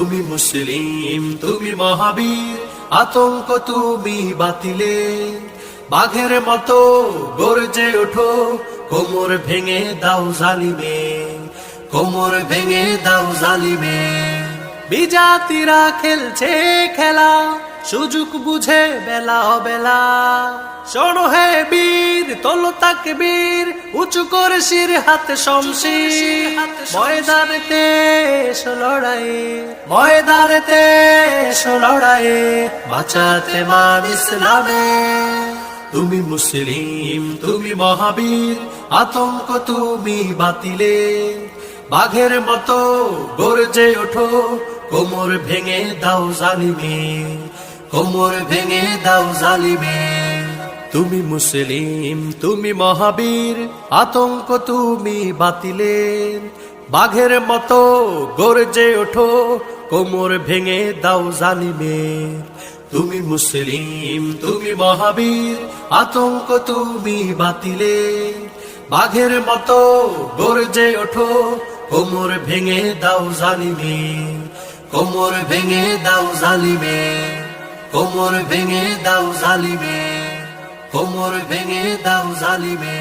তুমি মুসলিম, তুমি মহাবীর, আতঙ্ক তুমি বাতিলে, বাঘের মতো গর্জে ওঠো, কোমর ভেঙে দাও জালিমে, কোমর ভেঙে দাও জালিমে। বিজাতিরা খেলছে খেলা, সুযোগ বুঝে বেলা অবেলা, শোনো হে বীর, তোলো তাকবীর, উঁচু করে শির হাতে শমশির, ময়দানেতে এসো লড়াইয়ে, ময়দানেতে এসো লড়াইয়ে, বাঁচাতে মান ইসলামে। তুমি মুসলিম, তুমি মহাবীর, আতঙ্ক তুমি বাতিলে, বাঘের মতো গর্জে ওঠো, কোমর ভেঙে দাও জালিমে, কোমর ভেঙে দাও জালিমে। তুমি মুসলিম, তুমি মহাবীর, আতঙ্ক তুমি বাতিলে, বাঘের মতো গর্জে ওঠো, কোমর ভেঙে দাও জালিমে। তুমি মুসলিম, তুমি মহাবীর, আতঙ্ক তুমি বাতিলে, বাঘের মতো গর্জে ওঠো, কোমর ভেঙে দাও জালিমে, কোমর ভেঙে দাও জালিমে, কোমর ভেঙে দাও জালিমে, কোমর ভেঙে দাও জালিমে।